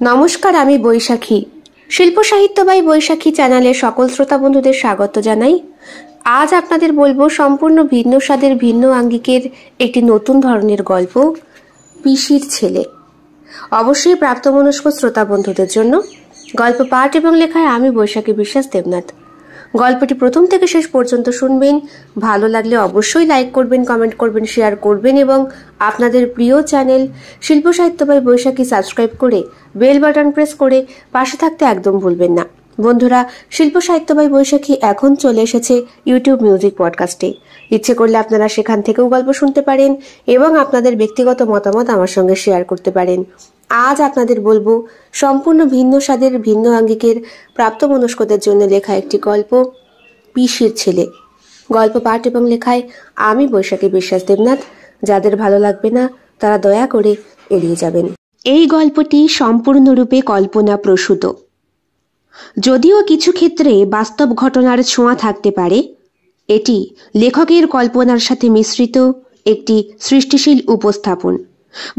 নমস্কার, আমি বৈশাখী। শিল্প সাহিত্য বাই বৈশাখী চ্যানেলের সকল শ্রোতা বন্ধুদের স্বাগত জানাই। আজ আপনাদের বলবো সম্পূর্ণ ভিন্ন স্বাদের ভিন্ন আঙ্গিকের একটি নতুন ধরনের গল্প, পিসির ছেলে। অবশ্যই প্রাপ্তবয়স্ক শ্রোতা বন্ধুদের জন্য। গল্প পাঠ এবং লেখায় আমি বৈশাখী বিশ্বাস দেবনাথ। গল্পটি প্রথম থেকে শেষ পর্যন্ত শুনবেন। ভালো লাগলে অবশ্যই লাইক করবেন, কমেন্ট করবেন, শেয়ার করবেন এবং আপনাদের প্রিয় চ্যানেল শিল্প সাহিত্য বাই বৈশাখী সাবস্ক্রাইব করে বেল বাটন প্রেস করে পাশে থাকতে একদম ভুলবেন না। বন্ধুরা, শিল্প সাহিত্য বাই বৈশাখী এখন চলে এসেছে ইউটিউব মিউজিক পডকাস্টে। ইচ্ছে করলে আপনারা সেখান থেকেও গল্প শুনতে পারেন এবং আপনাদের ব্যক্তিগত মতামত আমার সঙ্গে শেয়ার করতে পারেন। আজ আপনাদের বলবো সম্পূর্ণ ভিন্ন স্বাদের ভিন্ন আঙ্গিকের প্রাপ্তবয়স্কদের জন্য লেখা একটি গল্প, পিসির ছেলে। গল্প পাঠ এবং লেখায় আমি বৈশাখী বিশ্বাস দেবনাথ। যাদের ভালো লাগবে না তারা দয়া করে এড়িয়ে যাবেন। এই গল্পটি সম্পূর্ণরূপে কল্পনা প্রসূত, যদিও কিছু ক্ষেত্রে বাস্তব ঘটনার ছোঁয়া থাকতে পারে। এটি লেখকের কল্পনার সাথে মিশ্রিত একটি সৃষ্টিশীল উপস্থাপন।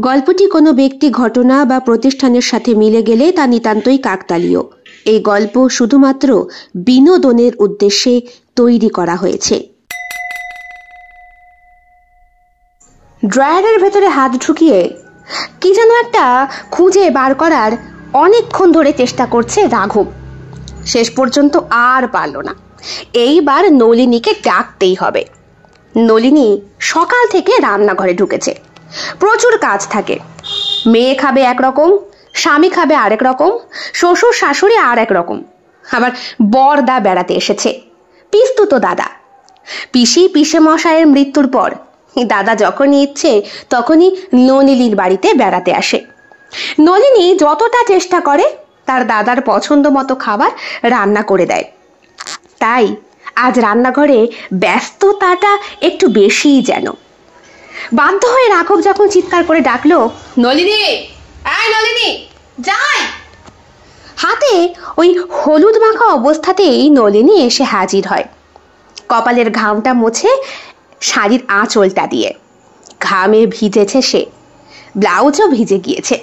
গল্পটি কোনো ব্যক্তি, ঘটনা বা প্রতিষ্ঠানের সাথে মিলে গেলে তা নিতান্তই কাকতালীয়। এই গল্প শুধুমাত্র বিনোদনের উদ্দেশ্যে তৈরি করা হয়েছে। ড্রয়ারের ভেতরে হাত ঢুকিয়ে কি যেন একটা খুঁজে বার করার অনেকক্ষণ ধরে চেষ্টা করছে রাঘব। শেষ পর্যন্ত আর পারল না। এইবার নলিনীকে ডাকতেই হবে। নলিনী সকাল থেকে রান্নাঘরে ঢুকেছে। প্রচুর কাজ থাকে। মেয়ে খাবে একরকম, স্বামী খাবে আরেক রকম, শ্বশুর শাশুড়ি আর এক রকম, আবার বরদা বেড়াতে এসেছে, পিস্তুত দাদা। পিসে মশাইয়ের মৃত্যুর পর দাদা যখনই ইচ্ছে তখনই নলিনীর বাড়িতে বেড়াতে আসে। নলিনী যতটা চেষ্টা করে তার দাদার পছন্দ মতো খাবার রান্না করে দেয়। তাই আজ রান্নাঘরে ব্যস্ততাটা একটু বেশিই যেন। বাধ্য হয়ে রাঘব যখন চিৎকার করে ডাকলো, নলিনী, এই নলিনী, যাই। হাতে ওই হলুদ মাখা অবস্থাতেই নলিনী এসে হাজির হয়। কপালের ঘামটা মুছে শাড়ির আঁচলটা দিয়ে। ঘামে ভিজেছে সে, ব্লাউজও ভিজে গিয়েছে।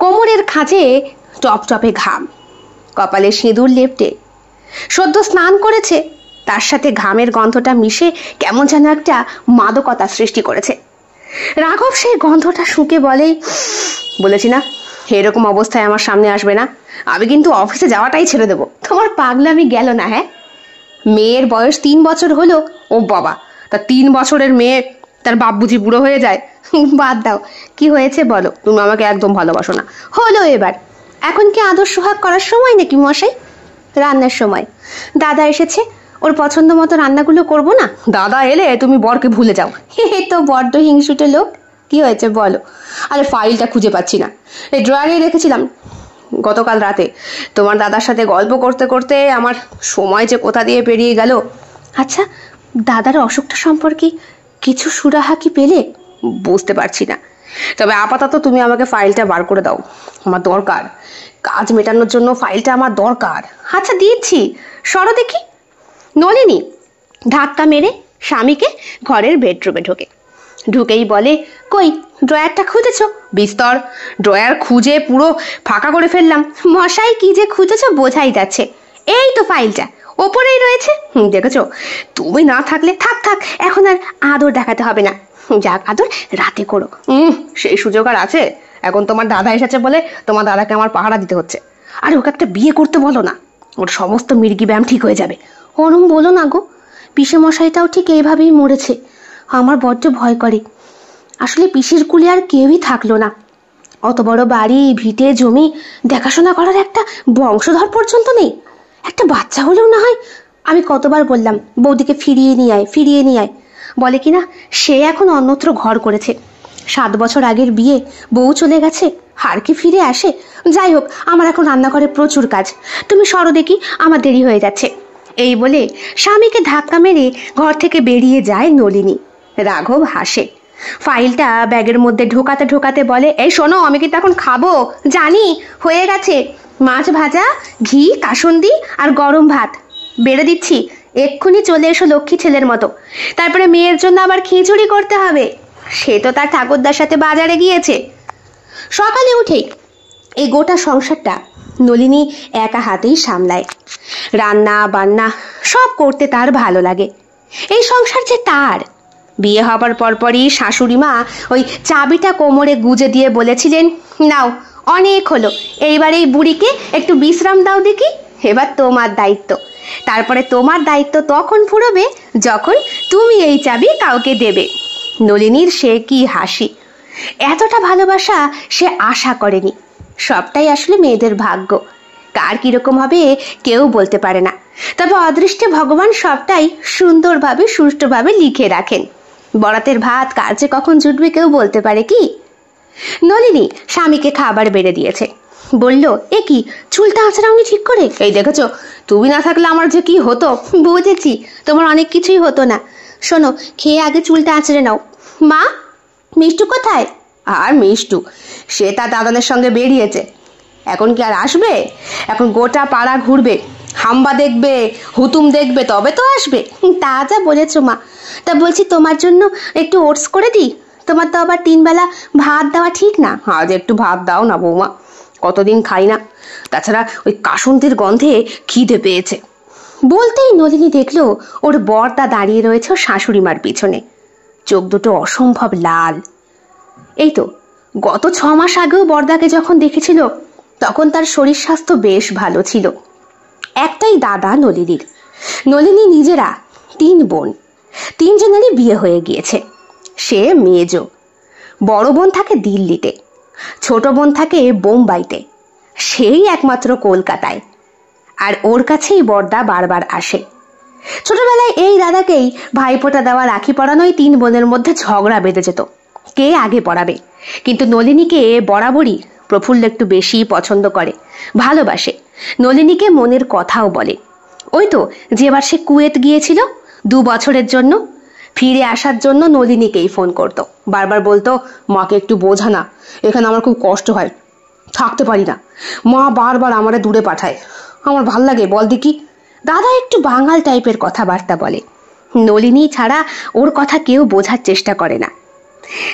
কোমরের খাঁজে টপটপে ঘাম, কপালে সিঁদুর লেপটে। সদ্য স্নান করেছে, তার সাথে ঘামের গন্ধটা মিশে কেমন যেন একটা মাদকতা সৃষ্টি করেছে। রাঘব সেই গন্ধটা শুঁকে বলেছি না এরকম অবস্থায় আমার সামনে আসবে না, আমি কিন্তু অফিসে যাওয়াটাই ছেড়ে দেবো। তোমার পাগলামি গেল না? হ্যাঁ, মেয়ের বয়স 3 বছর হলো। ও বাবা, তা 3 বছরের মেয়ে তার বাপ বুঝি বুড়ো হয়ে যায়? বাদ দাও, কি হয়েছে বলো। তুমি আমাকে একদম ভালোবাসো না। হলো এবার। এখন কি আদর সোহাগ করার সময় নাকি মশাই? রান্নার সময় দাদা এসেছে, ওর পছন্দ মতো রান্নাগুলো করবো না? দাদা এলে তুমি বরকে ভুলে যাও। হে তো বড্ড হিংসুটে লোক। কি হয়েছে বলো? আরে ফাইলটা খুঁজে পাচ্ছি না, এই ড্রয়ারে রেখেছিলাম গতকাল রাতে। তোমার দাদার সাথে গল্প করতে করতে আমার সময় যে কোথা দিয়ে পেরিয়ে গেল। আচ্ছা, দাদার অসুখটা সম্পর্কে কিছু সুরাহা কি পেলে? বুঝতে পারছি না, তবে আপাতত তুমি আমাকে ফাইলটা বার করে দাও, আমার দরকার। কাজ মেটানোর জন্য ফাইলটা আমার দরকার। আচ্ছা দিচ্ছি, সরো দেখি। নলিনী ধাক্কা মেরে স্বামীকে ঘরের বেডরুমে ঢুকেই বলে, কই ড্রয়ারটা খুঁজেছ? বিস্তর ড্রয়ার খুঁজে পুরো ফাঁকা করে ফেললাম। মশাই কি যে খুঁজেছ বোঝাই যাচ্ছে। এই তো ফাইলটা ওপরেই রয়েছে, দেখেছো? তুমি না থাকলে থাক, এখন আর আদর দেখাতে হবে না। যাক, আদর রাতে করো। সেই সুযোগ আর আছে? এখন তোমার দাদা এসেছে বলে তোমার দাদাকে আমার পাহারা দিতে হচ্ছে। আরে ওকে একটা বিয়ে করতে বলো না, ওর সমস্ত মির্গি ব্যায়াম ঠিক হয়ে যাবে। ওরম বলো না গো, পিসে মশাইটাও ঠিক এইভাবেই মরেছে। আমার বড্ড ভয় করে। আসলে পিসির কুলে আর কেউই থাকলো না। অত বড় বাড়ি, ভিটে, জমি দেখাশোনা করার একটা বংশধর পর্যন্ত নেই। একটা বাচ্চা হলেও না হয়। আমি কতবার বললাম বৌদিকে ফিরিয়ে নিয়ে আয়, বলে কিনা সে এখন অন্যত্র ঘর করেছে। 7 বছর আগের বিয়ে, বউ চলে গেছে, আর কি ফিরে আসে? যাই হোক, আমার এখন রান্নাঘরে প্রচুর কাজ, তুমি সরো দেখি, আমার দেরি হয়ে যাচ্ছে। এই বলে স্বামীকে ধাক্কা মেরে ঘর থেকে বেরিয়ে যায় নলিনী। রাঘব হাসে। ফাইলটা ব্যাগের মধ্যে ঢোকাতে বলে, এই শোনো, আমি কিন্তু এখন খাবো। জানি, হয়ে গেছে। মাছ ভাজা, ঘি, কাসুন্দি আর গরম ভাত বেড়ে দিচ্ছি। এক্ষুনি চলে এসো লক্ষ্মী ছেলের মতো। তারপরে মেয়ের জন্য আবার খিচুড়ি করতে হবে। সে তো তার ঠাকুরদার সাথে বাজারে গিয়েছে। সকালে উঠেই এই গোটা সংসারটা নলিনী একা হাতেই সামলায়। রান্না বান্না সব করতে তার ভালো লাগে। এই সংসার যে তার। বিয়ে হবার পরপরই শাশুড়ি মা ওই চাবিটা কোমরে গুজে দিয়ে বলেছিলেন, নাও অনেক হলো, এইবার এই বুড়িকে একটু বিশ্রাম দাও দেখি, এবার তোমার দায়িত্ব। তারপরে তোমার দায়িত্ব তখন ফুরবে যখন তুমি এই চাবি কাউকে দেবে। নলিনীর সে কি হাসি! এতটা ভালোবাসা সে আশা করেনি। সবটাই আসলে মেয়েদের ভাগ্য, কার কিরকম হবে কেউ বলতে পারে না। তবে অদৃষ্টে ভগবান সবটাই সুন্দরভাবে সুষ্ঠুভাবে লিখে রাখেন। বরাতের ভাত কার যে কখন জুটবে কেউ বলতে পারে কি? নলিনী স্বামীকে খাবার বেড়ে দিয়েছে। বলল, এ কি চুলটা আঁচড়াওনি ঠিক করে? এই দেখেছো, তুমি না থাকলে আমার যে কি হতো। বুঝেছি, তোমার অনেক কিছুই হতো না। শোনো, খেয়ে আগে চুলটা আঁচড়ে নাও। মা, মিষ্টু কোথায়? আর মিষ্টু, সে তার দাদানের সঙ্গে বেরিয়েছে। এখন কি আর আসবে? এখন গোটা পাড়া ঘুরবে, হাম্বা দেখবে, হুতুম দেখবে, তবে তো আসবে। তা যা বলেছো মা। তা বলছি, তোমার জন্য একটু ওটস করে দিই? তোমার তো আবার 3 বেলা ভাত দেওয়া ঠিক না। আজ একটু ভাত দাও না বৌমা, কতদিন খাই না। তাছাড়া ওই কাসুন্দির গন্ধে খিদে পেয়েছে। বলতেই নলিনী দেখলো ওর বরদা দাঁড়িয়ে রয়েছে ওর শাশুড়িমার পিছনে। চোখ দুটো অসম্ভব লাল। এই তো গত 6 মাস আগেও বরদাকে যখন দেখেছিল তখন তার শরীর স্বাস্থ্য বেশ ভালো ছিল। একটাই দাদা নলিনীর। নলিনী নিজেরা 3 বোন, 3 জনেরই বিয়ে হয়ে গিয়েছে। সে মেজো। বড় বোন থাকে দিল্লিতে, ছোট বোন থাকে বোম্বাইতে, সেই একমাত্র কলকাতায়। আর ওর কাছেই বরদা বারবার আসে। ছোটবেলায় এই দাদাকেই ভাইফোঁটা দেওয়া, রাখি পরানোই 3 বোনের মধ্যে ঝগড়া বেঁধে যেত, কে আগে পড়াবে। কিন্তু নলিনীকে বরাবরই প্রফুল্ল একটু বেশি পছন্দ করে, ভালোবাসে। নলিনীকে মনের কথাও বলে। ওই তো যেবার সে কুয়েত গিয়েছিল 2 বছরের জন্য, ফিরে আসার জন্য নলিনীকেই ফোন করতো। বারবার বলতো, মাকে একটু বোঝা না, এখানে আমার খুব কষ্ট হয়, থাকতে পারি না। মা বারবার আমারে দূরে পাঠায়, আমার ভাল লাগে বল দেখি। দাদা একটু বাঙাল টাইপের কথাবার্তা বলে। নলিনী ছাড়া ওর কথা কেউ বোঝার চেষ্টা করে না।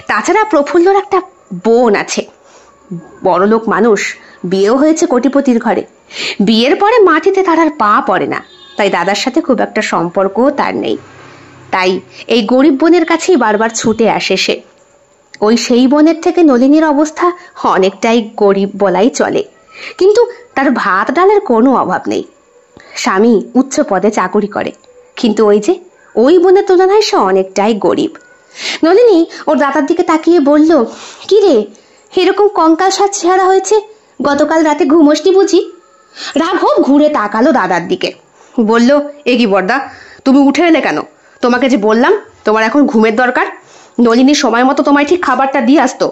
তাছাড়া প্রফুল্লর একটা বোন আছে, বড়লোক মানুষ, বিয়েও হয়েছে কোটিপতির ঘরে। বিয়ের পরে মাটিতে তার আর পা পড়ে না, তাই দাদার সাথে খুব একটা সম্পর্কও তার নেই। তাই এই গরিব বোনের কাছেই বারবার ছুটে আসে সে। ওই সেই বোনের থেকে নলিনীর অবস্থা অনেকটাই গরিব বলাই চলে, কিন্তু তার ভাত ডালের কোনো অভাব নেই। স্বামী উচ্চ পদে চাকরি করে, কিন্তু ওই যে ওই বোনের তুলনায় সে অনেকটাই গরিব। নলিনী ওর দাদার দিকে তাকিয়ে বলল, কি রে, এরকম কঙ্কাল সাজ চেহারা হয়েছে, গতকাল রাতে ঘুমোসনি বুঝি? রাঘব ঘুরে তাকালো দাদার দিকে, বলল, এ কি বড়দা, তুমি উঠে এলে কেন? তোমাকে যে বললাম তোমার এখন ঘুমের দরকার। নলিনী সময় মতো তোমায় ঠিক খাবারটা দিয়ে আসতো,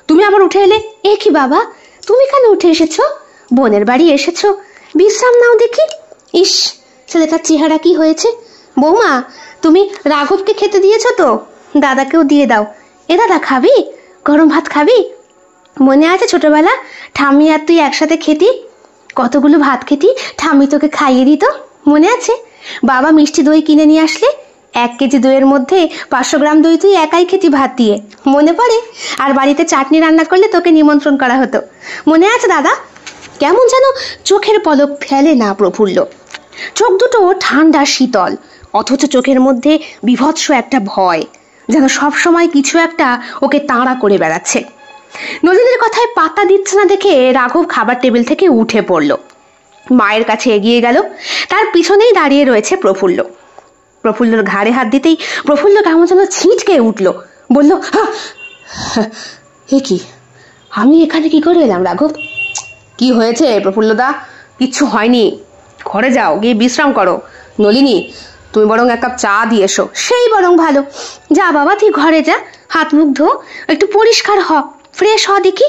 তুমি আবার উঠে এলে। এ কি বাবা, তুমি কেন উঠে এসেছো? বোনের বাড়ি এসেছো, বিশ্রাম নাও দেখি। ইস, ছেলেটার চেহারা কি হয়েছে। বৌমা, তুমি রাঘবকে খেতে দিয়েছো তো? দাদাকেও দিয়ে দাও। এ দাদা, খাবি? গরম ভাত খাবি? মনে আছে ছোটবেলা ঠাম্মি আর তুই একসাথে খেতি, কতগুলো ভাত খেতি, ঠাম্মি তোকে খাইয়ে দিত, মনে আছে? বাবা মিষ্টি দই কিনে নিয়ে আসলে 1 কেজি দইয়ের মধ্যে 500 গ্রাম দই তুই একাই খেতি ভাত দিয়ে, মনে পড়ে? আর বাড়িতে চাটনি রান্না করলে তোকে নিমন্ত্রণ করা হতো, মনে আছে দাদা? কেমন যেন চোখের পলক ফেলে না প্রফুল্ল। চোখ দুটো ঠান্ডা শীতল, অথচ চোখের মধ্যে বিভৎস একটা ভয়, যেন সব সময় কিছু একটা ওকে তাড়া করে বেড়াচ্ছে। নলিনীর কথায় পাত্তা দিচ্ছে না দেখে রাঘব খাবার টেবিল থেকে উঠে পড়ল, মায়ের কাছে এগিয়ে গেল। তার পিছনেই দাঁড়িয়ে রয়েছে প্রফুল্ল। প্রফুল্লর ঘাড়ে হাত দিতেই প্রফুল্ল কেমন যেন ছিটকে উঠল, বলল, এ কি, আমি এখানে কি করে এলাম রাঘব? কি হয়েছে প্রফুল্লদা? কিচ্ছু হয়নি, ঘরে যাও, গিয়ে বিশ্রাম করো। নলিনী, তুমি বরং 1 কাপ চা দিয়ে এসো। সেই বরং ভালো। যা বাবা, তুই ঘরে যা, হাত মুখ ধো, একটু পরিষ্কার হ, ফ্রেশ হ দেখি।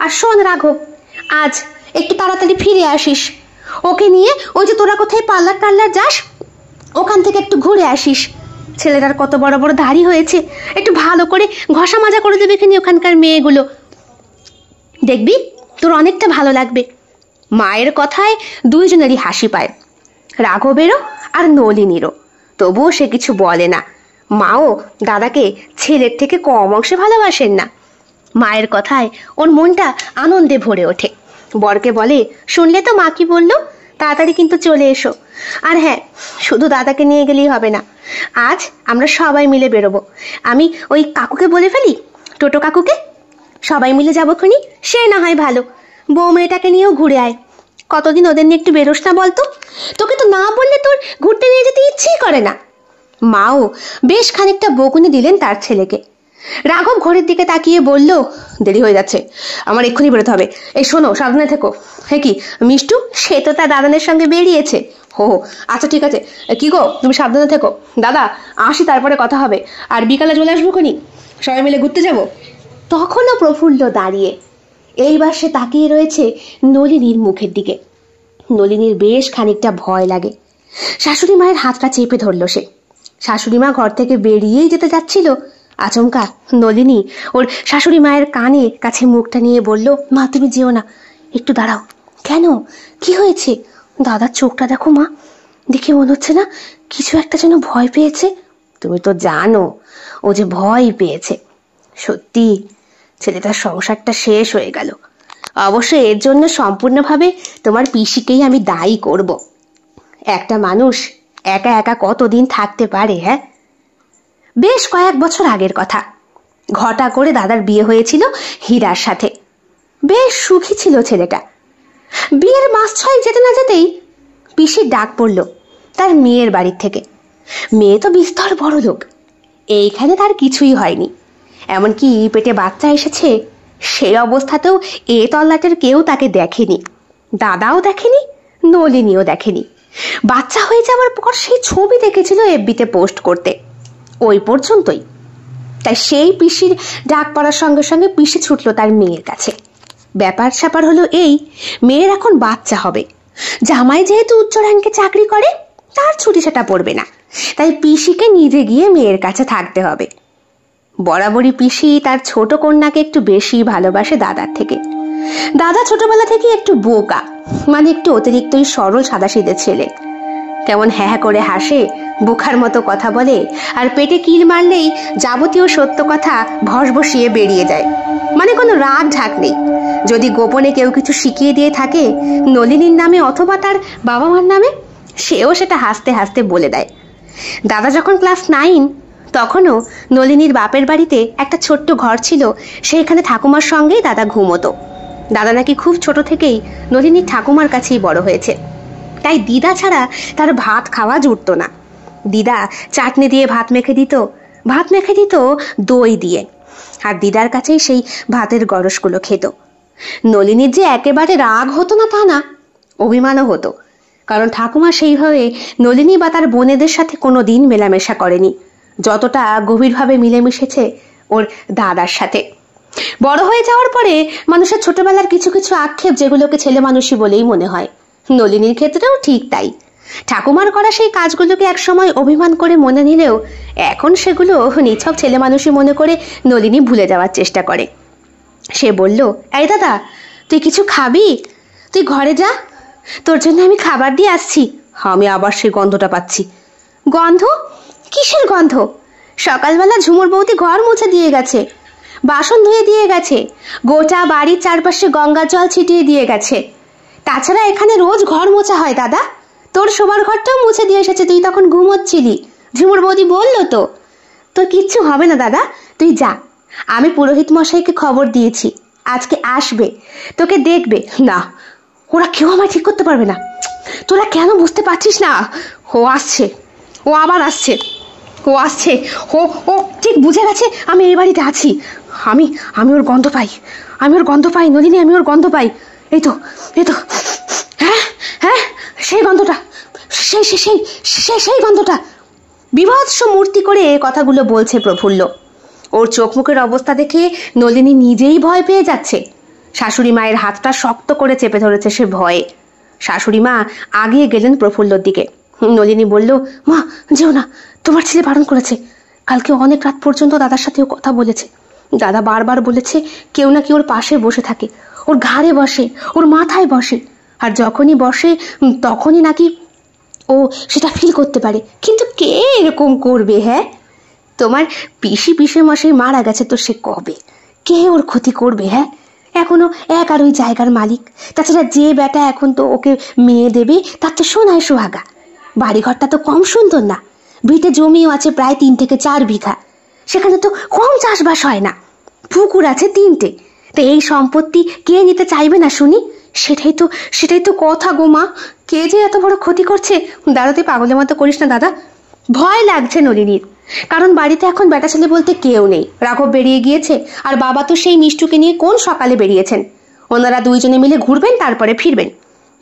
আর শোন রাঘব, আজ একটু তাড়াতাড়ি ফিরে আসিস। ওকে নিয়ে ওই যে তোরা কোথায় পার্লার টার্লার যাস, ওখান থেকে একটু ঘুরে আসিস। ছেলেটার কত বড় বড় দাড়ি হয়েছে, একটু ভালো করে ঘষা মাজা করে দেবে এখানে ওখানকার মেয়েগুলো, দেখবি তোর অনেকটা ভালো লাগবে। মায়ের কথায় 2 জনেরই হাসি পায়, রাঘবেরও আর নলিনীরও। তবুও সে কিছু বলে না। মাও দাদাকে ছেলের থেকে কম অংশে ভালোবাসেন না। মায়ের কথায় ওর মনটা আনন্দে ভরে ওঠে। বরকে বলে, শুনলে তো মা কি বললো, তাড়াতাড়ি কিন্তু চলে এসো। আর হ্যাঁ, শুধু দাদাকে নিয়ে গেলেই হবে না, আজ আমরা সবাই মিলে বেরোবো। আমি ওই কাকুকে বলে ফেলি, টোটো কাকুকে, সবাই মিলে যাবো খুনি, সে না হয় ভালো। বউ মেয়েটাকে নিয়েও ঘুরে আয়, কতদিন ওদের নিয়ে একটু বেরোস না বলতো? তোকে তো না বললে তোর ঘুরতে নিয়ে যেতে ইচ্ছেই করে না। মাও বেশ খানিকটা বকুনি দিলেন তার ছেলেকে। রাঘব ঘড়ির দিকে তাকিয়ে বলল, দেরি হয়ে যাচ্ছে, আমার এক্ষুনি বেরোতে হবে। এই শোনো, সাবধানে থেকো। হ্যাঁ কি মিষ্টু, সে তো তার দাদানের সঙ্গে বেরিয়েছে। হো, আচ্ছা ঠিক আছে, কি গো তুমি সাবধানে থেকো। দাদা আসি, তারপরে কথা হবে। আর বিকালে চলে আসবো খনি, সবাই মিলে ঘুরতে যাব। তখনও প্রফুল্ল দাঁড়িয়ে, এইবার সে তাকিয়ে রয়েছে নলিনীর মুখের দিকে। নলিনীর বেশ খানিকটা ভয় লাগে। শাশুড়ি মায়ের হাতটা চেপে ধরল সে। শাশুড়ি মা ঘর থেকে বেরিয়েই যেতে যাচ্ছিল, আচমকা নলিনী ওর শাশুড়ি মায়ের কানে কাছে মুখটা নিয়ে বলল, মা তুমি যেও না, একটু দাঁড়াও। কেন, কি হয়েছে? দাদার চোখটা দেখো মা, দেখে মনে হচ্ছে না কিছু একটা যেন ভয় পেয়েছে। তুমি তো জানো ও যে ভয় পেয়েছে। সত্যি ছেলেটার সংসারটা শেষ হয়ে গেল। অবশ্য এর জন্য সম্পূর্ণভাবে তোমার পিসিকেই আমি দায়ী করব। একটা মানুষ একা একা কতদিন থাকতে পারে? হ্যাঁ, বেশ কয়েক বছর আগের কথা। ঘটা করে দাদার বিয়ে হয়েছিল হীরার সাথে। বেশ সুখী ছিল ছেলেটা। বিয়ের মাস 6 যেতে না যেতেই পিসির ডাক পড়ল তার মেয়ের বাড়ির থেকে। মেয়ে তো বিস্তর বড় লোক, এইখানে তার কিছুই হয়নি, এমনকি পেটে বাচ্চা এসেছে। সেই অবস্থাতেও এ তল্লাটের কেউ তাকে দেখেনি, দাদাও দেখেনি, নলিনীও দেখেনি। বাচ্চা হয়ে যাওয়ার পর সেই ছবি দেখেছিল এফবিতে পোস্ট করতে, ওই পর্যন্তই। তাই সেই পিসির ডাক পড়ার সঙ্গে সঙ্গে পিসি ছুটলো তার মেয়ের কাছে। ব্যাপার স্যাপার হলো এই, মেয়ের এখন বাচ্চা হবে। জামাই যেহেতু উচ্চ র্যাঙ্কে চাকরি করে, তার ছুটি সেটা পড়বে না, তাই পিসিকে নিজে গিয়ে মেয়ের কাছে থাকতে হবে। বরাবরই পিসি তার ছোট কন্যাকে একটু বেশি ভালোবাসে দাদার থেকে। দাদা ছোটবেলা থেকে একটু বোকা, মানে একটু অতিরিক্তই সরল সাদাসিধে ছেলে। কেমন হ্যাঁ করে হাসে, বোকার মতো কথা বলে, আর পেটে কিল মারলেই যাবতীয় সত্য কথা ভস বসিয়ে বেরিয়ে যায়, মানে কোনো রাগ ঢাক নেই। যদি গোপনে কেউ কিছু শিখিয়ে দিয়ে থাকে নলিনীর নামে অথবা তার বাবা মার নামে, সেও সেটা হাসতে হাসতে বলে দেয়। দাদা যখন ক্লাস 9, তখনও নলিনীর বাপের বাড়িতে একটা ছোট্ট ঘর ছিল, সেইখানে ঠাকুমার সঙ্গেই দাদা ঘুমোতো। দাদা নাকি খুব ছোট থেকেই নলিনীর ঠাকুমার কাছেই বড় হয়েছে, তাই দিদা ছাড়া তার ভাত খাওয়া জুটতো না। দিদা চাটনি দিয়ে ভাত মেখে দিত দই দিয়ে, আর দিদার কাছেই সেই ভাতের গরসগুলো খেত। নলিনীর যে একেবারে রাগ হতো না তা না, অভিমানও হতো, কারণ ঠাকুমা সেইভাবে নলিনী বা তার বোনেদের সাথে কোনো দিন মেলামেশা করেনি, যতটা গভীরভাবে মিলেমিশেছে ওর দাদার সাথে। বড় হয়ে যাওয়ার পরে মানুষের ছোটবেলার কিছু কিছু আক্ষেপ, যেগুলোকে ছেলে মানুষই বলেই মনে হয়, নলিনীর ক্ষেত্রেও ঠিক তাই। ঠাকুমার করা সেই কাজগুলোকে একসময় অভিমান করে মনে নিলেও এখন সেগুলো নিছক ছেলে মানুষই মনে করে নলিনী ভুলে যাওয়ার চেষ্টা করে। সে বলল, এই দাদা তুই কিছু খাবি? তুই ঘরে যা, তোর জন্য আমি খাবার দিয়ে আসছি। আমি আবার সেই গন্ধটা পাচ্ছি। গন্ধ? কিসের গন্ধ? সকালবেলা ঝুমুর বৌদি ঘর মুছে দিয়ে গেছে, বাসন ধুয়ে দিয়ে গেছে, গোটা বাড়ির চারপাশে গঙ্গা জল ছিটিয়ে দিয়ে গেছে। তাছাড়া এখানে রোজ ঘর মোছা হয় দাদা, তোর শোবার ঘরটাও মুছে দিয়ে এসেছে, তুই তখন ঘুমোচ্ছিলি। ঝুমুর বৌদি বলল তো। তোর কিচ্ছু হবে না দাদা, তুই যা। আমি পুরোহিত মশাইকে খবর দিয়েছি, আজকে আসবে, তোকে দেখবে। না, ওরা কেউ আমায় ঠিক করতে পারবে না। তোরা কেন বুঝতে পারছিস না? ও আসছে, ও আবার আসছে, ও আসছে, ও ও ঠিক বুঝে গেছে আমি এই বাড়িতে আছি। আমি ওর গন্ধ পাই, নলিনী, আমি ওর গন্ধ পাই। এই তো হ্যাঁ হ্যাঁ, সেই গন্ধটা, সেই গন্ধটা। বিভৎস মূর্তি করে কথাগুলো বলছে প্রফুল্ল। ওর চোখ মুখের অবস্থা দেখে নলিনী নিজেই ভয় পেয়ে যাচ্ছে। শাশুড়ি মায়ের হাতটা শক্ত করে চেপে ধরেছে সে ভয়ে। শাশুড়ি মা আগিয়ে গেলেন প্রফুল্লর দিকে। নলিনী বলল, মা যেও না, তোমার ছেলে বারণ করেছে। কালকে অনেক রাত পর্যন্ত দাদার সাথেও কথা বলেছে। দাদা বারবার বলেছে কেউ নাকি ওর পাশে বসে থাকে, ওর ঘাড়ে বসে, ওর মাথায় বসে, আর যখনই বসে তখনই নাকি ও সেটা ফিল করতে পারে। কিন্তু কে এরকম করবে? হ্যাঁ, তোমার পিসে মশাই মারা গেছে তো সে কবে, কে ওর ক্ষতি করবে? হ্যাঁ, এখনো এক আর ওই জায়গার মালিক। তাছাড়া যে বেটা এখন তো ওকে মেয়ে দেবে তার তো সোনায় সোহাগা। বাড়িঘরটা তো কম সুন্দর না, ভিটে জমিও আছে প্রায় 3 থেকে 4 বিঘা। সেখানে তো কম চাষবাস হয় না, পুকুর আছে 3টে। তো এই সম্পত্তি কে নিতে চাইবে না শুনি? সেটাই তো কথা গো মা। কে যে এত বড় ক্ষতি করছে। দাঁড়াতে পাগলের মতো করিস না দাদা। ভয় লাগছে নলিনীর, কারণ বাড়িতে এখন বেটা ছেলে বলতে কেউ নেই। রাঘব বেরিয়ে গিয়েছে, আর বাবা তো সেই মিষ্টুকে নিয়ে কোন সকালে বেরিয়েছেন। ওনারা 2 জনে মিলে ঘুরবেন, তারপরে ফিরবেন।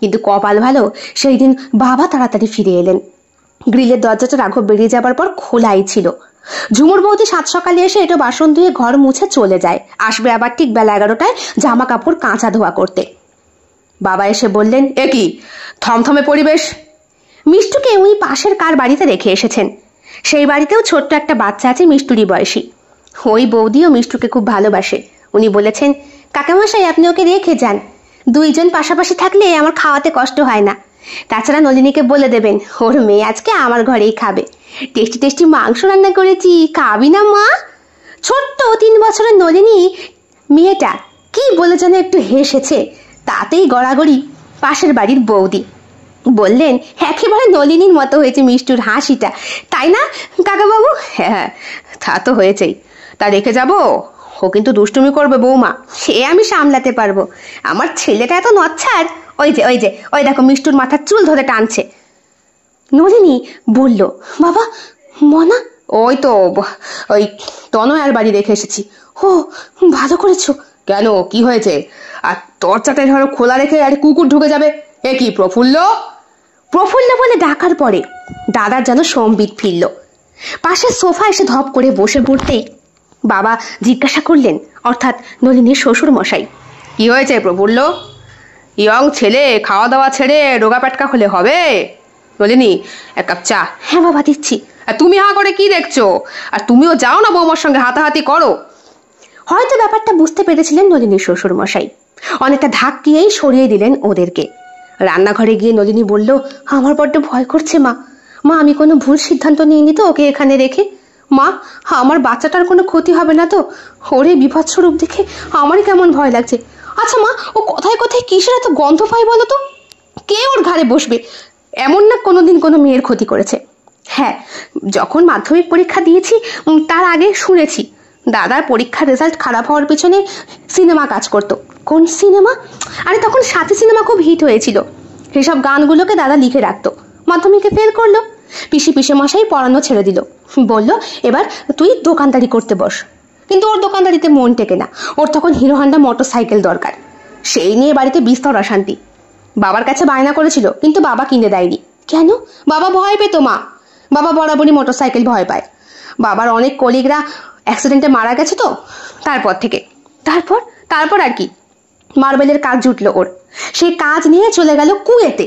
কিন্তু কপাল ভালো, সেই দিন বাবা তাড়াতাড়ি ফিরে এলেন। গ্রিলের দরজাটা রাঘব বেরিয়ে যাবার পর খোলাই ছিল। ঝুমুর বৌদি 7 সকালে এসে এটা বাসন ধুয়ে ঘর মুছে চলে যায়। আসবে আবার ঠিক বেলা 11টায় জামা কাপড় কাঁচা ধোয়া করতে। বাবা এসে বললেন, এ কি থমথমে পরিবেশ? মিষ্টুকে উনি পাশের কার বাড়িতে রেখে এসেছেন। সেই বাড়িতেও ছোট্ট একটা বাচ্চা আছে মিষ্টুরই বয়সী। ওই বৌদিও মিষ্টুকে খুব ভালোবাসে। উনি বলেছেন, কাকামশাই আপনি ওকে রেখে যান, 2 জন পাশাপাশি থাকলে আমার খাওয়াতে কষ্ট হয় না। তাছাড়া নলিনীকে বলে দেবেন ওর মেয়ে আজকে আমার ঘরেই খাবে। টেস্টি টেস্টি মাংস রান্না করেছি, খাবি না মা? ছোট্ট 3 বছরের নলিনী মেয়েটা কি বলে যেন একটু হেসেছে, তাতেই গড়াগড়ি পাশের বাড়ির বৌদি। বললেন, একেবারে নলিনীর মতো হয়েছে মিষ্টুর হাসিটা, তাই না কাকাবাবু? হ্যাঁ, তা তো হয়েছেই। তা রেখে যাবো? ও কিন্তু দুষ্টুমি করবে বৌমা, সে আমি সামলাতে পারবো। আমার ছেলেটা এত নচ্ছার। ওই দেখো মিষ্টুর মাথার চুল ধরে টানছে। নলিনী বলল, বাবা মনা? ওই তো ওই তনয়ার বাড়ি রেখে এসেছি। ও ভালো করেছো। কেন, কি হয়েছে? আর দরজাটা ধরো খোলা রেখে আর কুকুর ঢুকে যাবে। এ কি প্রফুল্ল? প্রফুল্ল বলে ডাকার পরে দাদার যেন সম্বিত ফিরল। পাশে সোফা এসে ধপ করে বসে পড়তে বাবা জিজ্ঞাসা করলেন, অর্থাৎ নলিনীর শ্বশুর মশাই, কি হয়েছে প্রফুল্ল? ইয়ং ছেলে, খাওয়া দাওয়া ছেড়ে রোগা পেটকা হলে হবে? নলিনী, 1 কাপ চা। হ্যাঁ বাবা দিচ্ছি। আর তুমি হা করে কি দেখছো? আর তুমিও যাও না বৌমার সঙ্গে হাতাহাতি করো। হয়তো ব্যাপারটা বুঝতে পেরেছিলেন নলিনীর শ্বশুর মশাই, অনেকটা ধাক্কিয়েই সরিয়ে দিলেন ওদেরকে। রান্নাঘরে গিয়ে নলিনী বলল, আমার বড্ড ভয় করছে মা। আমি কোনো ভুল সিদ্ধান্ত নিইনি তো ওকে এখানে রেখে? মা, আমার বাচ্চাটার কোনো ক্ষতি হবে না তো? ওরে বিভৎস রূপ দেখে আমারই কেমন ভয় লাগছে। আচ্ছা মা, ও কোথায় কোথায় কিসের এত গন্ধ পায় বলো তো? কে ওর ঘাড়ে বসবে? এমন না কোনোদিন কোনো মেয়ের ক্ষতি করেছে। হ্যাঁ, যখন মাধ্যমিক পরীক্ষা দিয়েছি তার আগে শুনেছি দাদার পরীক্ষার রেজাল্ট খারাপ হওয়ার পেছনে সিনেমা কাজ করতো। কোন সিনেমা? আরে তখন সাথী সিনেমা খুব হিট হয়েছিল। সেসব গানগুলোকে দাদা লিখে রাখতো। মাধ্যমিকে ফেল করলো। পিসে মশাই পড়ানো ছেড়ে দিল। বলল, এবার তুই দোকানদারি করতে বস। কিন্তু ওর দোকানদারিতে মন টেকে না। ওর তখন হিরো হন্ডা মোটরসাইকেল দরকার। সেই নিয়ে বাড়িতে বিস্তর অশান্তি। বাবার কাছে বায়না করেছিল, কিন্তু বাবা কিনে দেয়নি। কেন? বাবা ভয় পেত মা। বাবা বরাবরই মোটরসাইকেল ভয় পায়। বাবার অনেক কলিগরা অ্যাক্সিডেন্টে মারা গেছে তো, তারপর থেকে। তারপর আর কি, মার্বেলের কাজ জুটলো ওর। সেই কাজ নিয়ে চলে গেল কুয়েতে।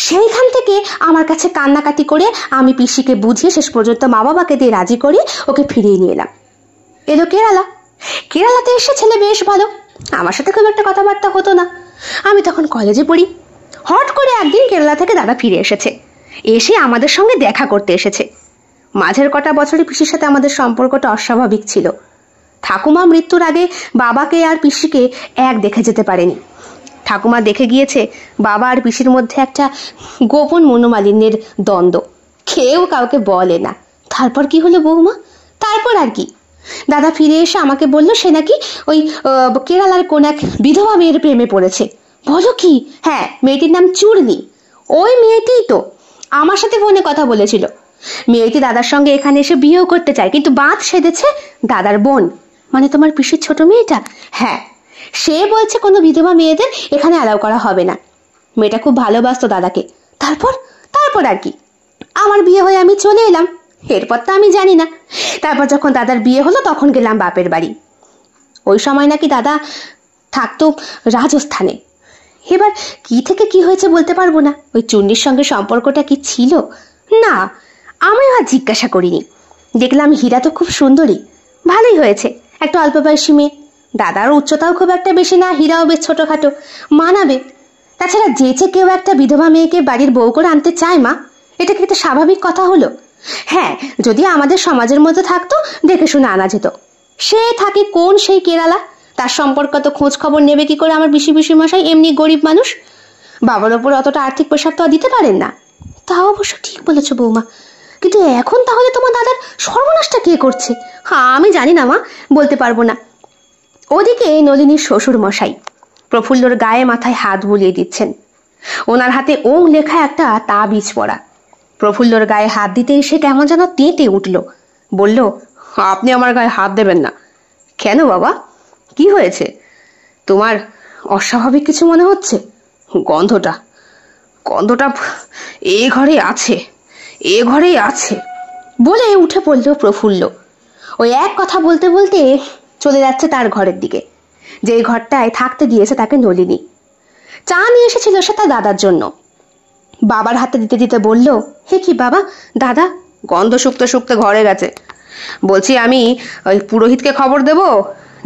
সেইখান থেকে আমার কাছে কান্নাকাটি করে আমি পিসিকে বুঝিয়ে শেষ পর্যন্ত মা বাবাকে দিয়ে রাজি করে ওকে ফিরিয়ে নিয়ে এলাম। এলো কেরালাতে এসে ছেলে বেশ ভালো। আমার সাথে খুব একটা কথাবার্তা হতো না। আমি তখন কলেজে পড়ি। হট করে একদিন কেরালা থেকে দাদা ফিরে এসেছে। এসে আমাদের সঙ্গে দেখা করতে এসেছে। মাঝের কটা বছরে পিসির সাথে আমাদের সম্পর্কটা অস্বাভাবিক ছিল। ঠাকুমা মৃত্যুর আগে বাবাকে আর পিসিকে এক দেখে যেতে পারেনি। ঠাকুমা দেখে গিয়েছে বাবা আর পিসির মধ্যে একটা গোপন মনোমালিন্যের দ্বন্দ্ব। কেউ কাউকে বলে না। তারপর কি হলো বৌমা? তারপর আর কি, দাদা ফিরে এসে আমাকে বলল সে নাকি ওই কেরালার কোন এক বিধবা মেয়ের প্রেমে পড়েছে। বলো কি? হ্যাঁ, মেয়েটির নাম চূর্ণী। ওই মেয়েটিই তো আমার সাথে ফোনে কথা বলেছিল। মেয়েটি দাদার সঙ্গে এখানে এসে বিয়েও করতে চায়, কিন্তু বাঁধ সেধেছে দাদার বোন, মানে তোমার পিসির ছোট মেয়েটা। হ্যাঁ, সে বলছে কোনো বিধবা মেয়েদের এখানে অ্যালাউ করা হবে না। মেয়েটা খুব ভালোবাসতো দাদাকে। তারপর আর কি, আমার বিয়ে হয়ে আমি চলে এলাম। এরপর তো আমি জানি না। তারপর যখন দাদার বিয়ে হলো তখন গেলাম বাপের বাড়ি। ওই সময় নাকি দাদা থাকতো রাজস্থানে। এবার কি থেকে কি হয়েছে বলতে পারবো না। ওই চুন্নির সঙ্গে সম্পর্কটা কি ছিল না আমি আর জিজ্ঞাসা করিনি। দেখলাম হীরা তো খুব সুন্দরী, ভালোই হয়েছে, একটা অল্প বয়সী মেয়ে। দাদার উচ্চতাও খুব একটা বেশি না, হীরাও বেশ ছোটখাটো, মানাবে। তাছাড়া যেচে কেউ একটা বিধবা মেয়েকে বাড়ির বউ করে আনতে চায় মা, এটা কি একটা স্বাভাবিক কথা হলো? হ্যাঁ, যদি আমাদের সমাজের মধ্যে থাকতো দেখে শুনে আনা যেত। সে থাকে কোন সেই কেরালা, তার সম্পর্কে তো খোঁজ খবর নেবে কি করে আমার পিসি মশাই? এমনি গরিব মানুষ, বাবার ওপর অতটা আর্থিক প্রেশার তো দিতে পারেন না। তা অবশ্য ঠিক বলেছো বৌমা, কিন্তু এখন তাহলে তোমার দাদার সর্বনাশটা কে করছে? হ্যাঁ, আমি জানি না মা, বলতে পারবো না। ওদিকে নলিনীর শ্বশুর মশাই প্রফুল্লর গায়ে মাথায় হাত বুলিয়ে দিচ্ছেন। ওনার হাতে ওং লেখা একটা তাবিজ পড়া। প্রফুল্লর গায়ে হাত দিতেই সে কেমন যেন তেঁতে উঠল। বলল, আপনি আমার গায়ে হাত দেবেন না। কেন বাবা, কি হয়েছে? তোমার অস্বাভাবিক কিছু মনে হচ্ছে? গন্ধটা এ ঘরেই আছে বলে উঠে পড়ল প্রফুল্ল। ওই এক কথা বলতে বলতে চলে যাচ্ছে তার ঘরের দিকে, যেই ঘরটায় থাকতে দিয়েছে তাকে নলিনী। চা নিয়ে এসেছিল সে তার দাদার জন্য। বাবার হাতে দিতে দিতে বলল, হে কি বাবা, দাদা গন্ধ শুকতে শুকতে ঘরে গেছে। বলছি, আমি ওই পুরোহিতকে খবর দেব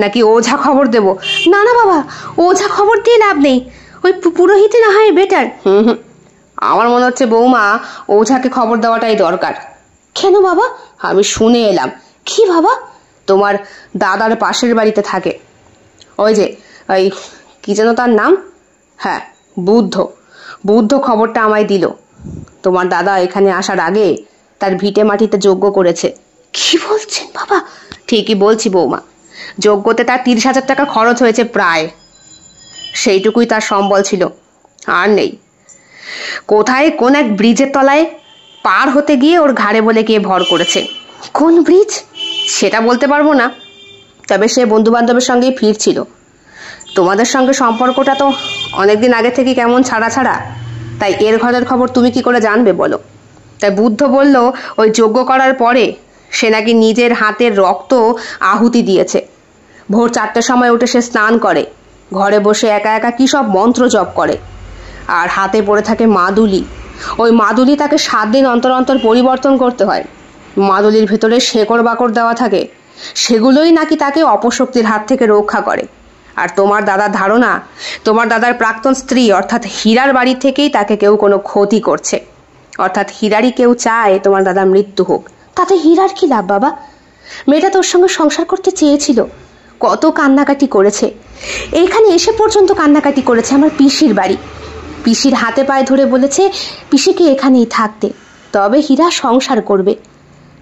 নাকি ওঝা খবর দেব? না না বাবা, ওঝা খবর দিয়ে লাভ নেই, ওই পুরোহিতই না হয় বেটার। আমার মনে হচ্ছে বৌমা, ওঝাকে খবর দেওয়াটাই দরকার। কেন বাবা? আমি শুনে এলাম। কি বাবা? তোমার দাদার পাশের বাড়িতে থাকে ওই যে, ওই কি যেন তার নাম, হ্যাঁ বুদ্ধ খবরটা আমায় দিল। তোমার দাদা এখানে আসার আগে তার ভিটে মাটিতে যজ্ঞ করেছে। কি বলছেন বাবা? ঠিকই বলছি বৌমা, যজ্ঞতে তার 30,000 টাকা খরচ হয়েছে প্রায়। সেইটুকুই তার সম্বল ছিল, আর নেই। কোথায় কোন এক ব্রিজের তলায় পার হতে গিয়ে ওর ঘাড়ে বলে কে ভর করেছে। কোন ব্রিজ সেটা বলতে পারবো না, তবে সে বন্ধু বান্ধবের সঙ্গেই ফিরছিল। তোমাদের সঙ্গে সম্পর্কটা তো অনেকদিন আগে থেকে কেমন ছাড়া ছাড়া, তাই এর ঘরের খবর তুমি কি করে জানবে বলো? তাই বুদ্ধ বলল, ওই যজ্ঞ করার পরে সে নাকি নিজের হাতের রক্ত আহুতি দিয়েছে। ভোর 4টের সময় উঠে সে স্নান করে, ঘরে বসে একা একা কি সব মন্ত্র জপ করে, আর হাতে পড়ে থাকে মাদুলি। ওই মাদুলি তাকে 7 দিন অন্তর অন্তর পরিবর্তন করতে হয়। মাদুলির ভেতরে শেকড় বাকড় দেওয়া থাকে, সেগুলোই নাকি তাকে অপশক্তির হাত থেকে রক্ষা করে। আর তোমার দাদার ধারণা, তোমার দাদার প্রাক্তন স্ত্রী অর্থাৎ হীরার বাড়ি থেকেই তাকে কেউ কোনো ক্ষতি করছে, অর্থাৎ হীরারই কেউ চায় তোমার দাদার মৃত্যু হোক। তাতে হীরার কি লাভ বাবা? মেয়েটা তোর সঙ্গে সংসার করতে চেয়েছিল, কত কান্নাকাটি করেছে, এইখানে এসে পর্যন্ত কান্নাকাটি করেছে আমার পিসির বাড়ি। পিসির হাতে পায়ে ধরে বলেছে পিসিকে এখানেই থাকতে, তবে হীরা সংসার করবে,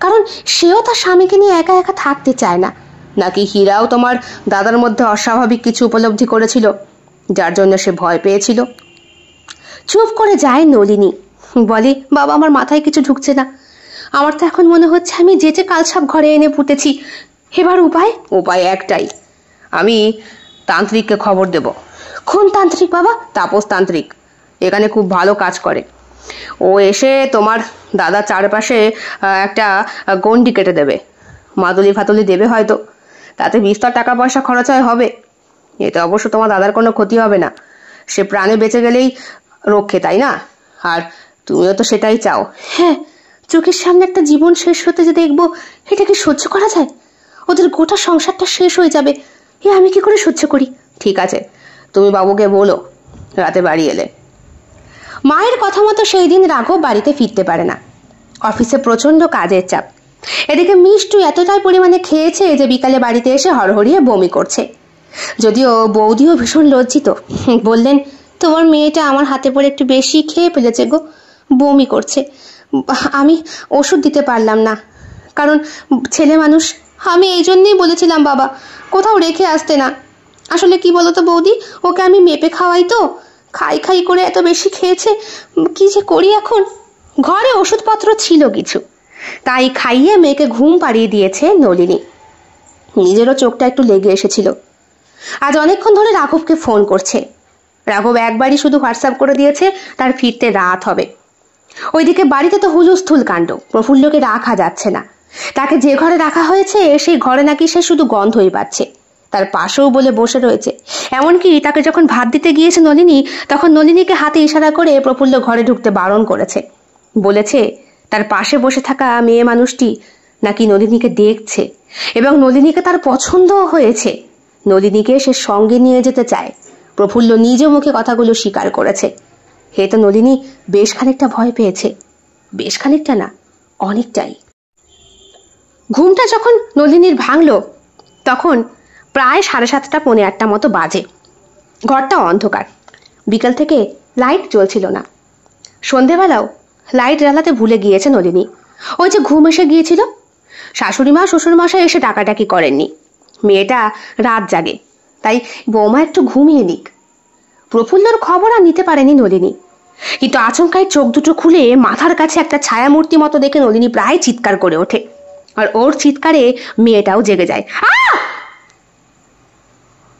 কারণ সেও তার স্বামীকে নিয়ে একা একা থাকতে চায় না। নাকি হীরাও তোমার দাদার মধ্যে অস্বাভাবিক কিছু উপলব্ধি করেছিল, যার জন্য সে ভয় পেয়েছিল। চুপ করে যায় নলিনী, বলে, বাবা আমার মাথায় কিছু ঢুকছে না। আমার তো এখন মনে হচ্ছে আমি যেচে কালসাপ ঘরে এনে পুঁতেছি। এবার উপায় একটাই, আমি তান্ত্রিককে খবর দেব। কোন তান্ত্রিক বাবা? তাপস তান্ত্রিক, এখানে খুব ভালো কাজ করে। ও এসে তোমার দাদার চারপাশে একটা গন্ডি কেটে দেবে, মাদুলি ফাতুলি দেবে হয়তো, তাতে বিস্তর টাকা পয়সা খরচ হবে। এতে অবশ্য তোমার দাদার কোনো ক্ষতি হবে না, সে প্রাণে বেঁচে গেলেই রক্ষে, তাই না? আর তুমিও তো সেটাই চাও। হ্যাঁ, চোখের সামনে একটা জীবন শেষ হতে যে দেখবো, এটা কি সহ্য করা যায়? ওদের গোটা সংসারটা শেষ হয়ে যাবে, এ আমি কি করে সহ্য করি? ঠিক আছে, তুমি বাবুকে বলো রাতে বাড়ি এলে। মায়ের কথা মতো সেই দিন রাঘব বাড়িতে ফিরতে পারে না। অফিসে প্রচন্ড কাজের চাপ। এদিকে মিষ্টু এতটাই পরিমাণে খেয়েছে যে বিকালে বাড়িতে এসে হড়হড়িয়ে বমি করছে। যদিও বৌদিও ভীষণ লজ্জিত, বললেন, তোমার মেয়েটা আমার হাতে পড়ে একটু বেশি খেয়ে ফেলেছে গো, বমি করছে। আমি ওষুধ দিতে পারলাম না, কারণ ছেলে মানুষ। আমি এই জন্যই বলেছিলাম বাবা কোথাও রেখে আসতে না। আসলে কি বলতো বৌদি, ওকে আমি মেপে খাওয়াই তো, খাই করে এত বেশি খেয়েছে, কি যে করি এখন। ঘরে ওষুধপত্র ছিল কিছু, তাই খাইয়ে মেয়েকে ঘুম পাড়িয়ে দিয়েছে নলিনী। নিজেরও চোখটা একটু লেগে এসেছিল। আজ অনেকক্ষণ ধরে রাঘবকে ফোন করছে। রাঘব একবারই শুধু হোয়াটসঅ্যাপ করে দিয়েছে তার ফিরতে রাত হবে। ওইদিকে বাড়িতে তো হুলস্থুল কাণ্ড, প্রফুল্লকে রাখা যাচ্ছে না। তাকে যে ঘরে রাখা হয়েছে সেই ঘরে নাকি সে শুধু গন্ধই পাচ্ছে, তার পাশেও বলে বসে রয়েছে। এমনকি তাকে যখন ভাত দিতে গিয়েছে নলিনী, তখন নলিনীকে হাতে ইশারা করে প্রফুল্ল ঘরে ঢুকতে বারণ করেছে। বলেছে তার পাশে বসে থাকা মেয়ে মানুষটি নাকি নলিনীকে দেখছে এবং নলিনীকে তার পছন্দও হয়েছে। নলিনীকে সে সঙ্গে নিয়ে যেতে চায়। প্রফুল্ল নিজে মুখে কথাগুলো স্বীকার করেছে। হে তো নলিনী বেশ খানিকটা ভয় পেয়েছে, বেশ খানিকটা না, অনেকটাই। ঘুমটা যখন নলিনীর ভাঙল, তখন প্রায় 7:30 পৌনে 8টা মতো বাজে। ঘরটা অন্ধকার, বিকাল থেকে লাইট জ্বলছিল না। সন্ধেবেলাও লাইট জ্বালাতে ভুলে গিয়েছে নলিনী। ওই যে ঘুম এসে গিয়েছিল। শাশুড়ি মা শ্বশুরমশাই এসে ডাকাডাকি করেননি, মেয়েটা রাত জাগে, তাই বৌমা একটু ঘুমিয়ে নিক। প্রফুল্লর খবর আর নিতে পারেনি নলিনী, কিন্তু আচমকায় চোখ দুটো খুলে মাথার কাছে একটা ছায়ামূর্তি মতো দেখে নলিনী প্রায় চিৎকার করে ওঠে, আর ওর চিৎকারে মেয়েটাও জেগে যায়।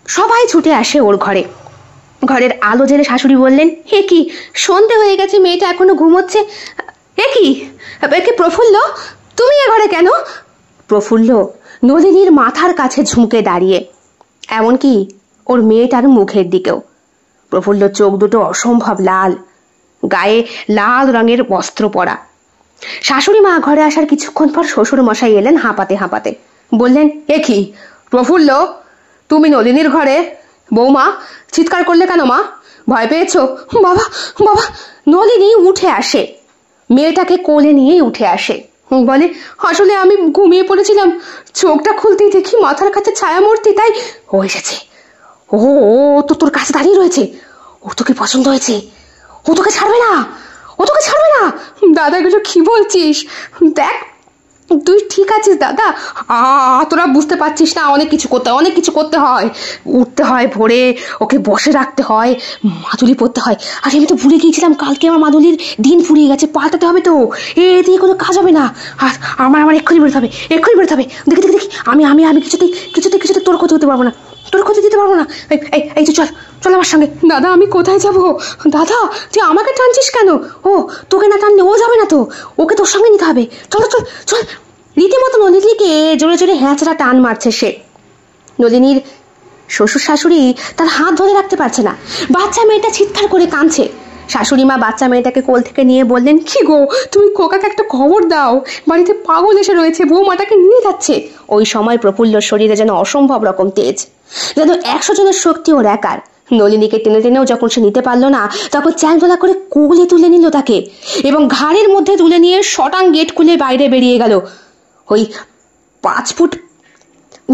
সবাই ছুটে আসে ওর ঘরে। ঘরের আলো জেলে শাশুড়ি বললেন, হে কি, সন্ধে হয়ে গেছে, মেয়েটা এখনো ঘুমোচ্ছে। এ কি প্রফুল্ল, তুমি এ ঘরে কেন? প্রফুল্ল নলিনীর মাথার কাছে ঝুঁকে দাঁড়িয়ে, এমনকি ওর মেয়েটার মুখের দিকেও। প্রফুল্ল চোখ দুটো অসম্ভব লাল, গায়ে লাল রঙের বস্ত্র পরা। শাশুড়ি মা ঘরে আসার কিছুক্ষণ পর শ্বশুর মশাই এলেন হাঁপাতে হাঁপাতে। বললেন, এ কি প্রফুল্ল, তুমি নলিনীর ঘরে? বৌমা, চিৎকার করলে কেন মা? ভয় পেয়েছো? বাবা বাবা। নলিনী উঠে আসে, মেয়েটাকে কোলে নিয়েই উঠে আসে। বলে, আসলে আমি ঘুমিয়ে পড়েছিলাম, চোখটা খুলতেই দেখি মাথার কাছে ছায়ামূর্তি, তাই ও এসেছে। ও তো তোর কাছে দাঁড়িয়ে রয়েছে, ওর তোকে পছন্দ হয়েছে, ও তোকে ছাড়বে না, ও তোকে ছাড়বে না। দাদা এগুলো কি বলছিস? দেখ তুই ঠিক আছিস দাদা, তোরা বুঝতে পারছিস না, অনেক কিছু করতে হয়। উঠতে হয় ভোরে, ওকে বসে রাখতে হয়, মাদুলি পরতে হয়। আরে আমি তো ভুলে গিয়েছিলাম, কালকে আমার মাদুলির দিন ফুরিয়ে গেছে, পাল্টাতে হবে তো, এ দিয়ে কোনো কাজ হবে না। আর আমার এক্ষুনি বেরোতে হবে। দেখি আমি কিছুতে তোর ক্ষতি হতে পারবো না, তোর ক্ষতি দিতে পারবো না। এই চল আমার সঙ্গে। দাদা আমি কোথায় যাব? দাদা তুই আমাকে টানছিস কেন? ও তোকে না টানলে ও যাবে না তো, ওকে তোর সঙ্গে নিতে হবে। চল রীতিমতো নলিনীকে জোরে জোরে হ্যাঁচড়া টান মারছে সে। নলিনীর শ্বশুর শাশুড়ি তার হাত ধরে রাখতে পারছে না, বাচ্চা মেয়েটা চিৎকার করে কাঁদছে। শাশুড়ি মা বাচ্চা মেয়েটাকে কোল থেকে নিয়ে বললেন, কি গো, তুমি খোকাকে একটা খবর দাও, বাড়িতে পাগল এসে রয়েছে, বৌমাটাকে নিয়ে যাচ্ছে। ওই সময় প্রফুল্লর শরীরে যেন অসম্ভব রকম তেজ, যেন 100 জনের শক্তি ওর একার। নলিনীকে টেনে টেনেও যখন সে নিতে পারলো না, তখন চ্যাংদোলা করে কোলে তুলে নিল তাকে, এবং ঘাড়ের মধ্যে তুলে নিয়ে শটাং গেট খুলে বাইরে বেরিয়ে গেল। ওই 5 ফুট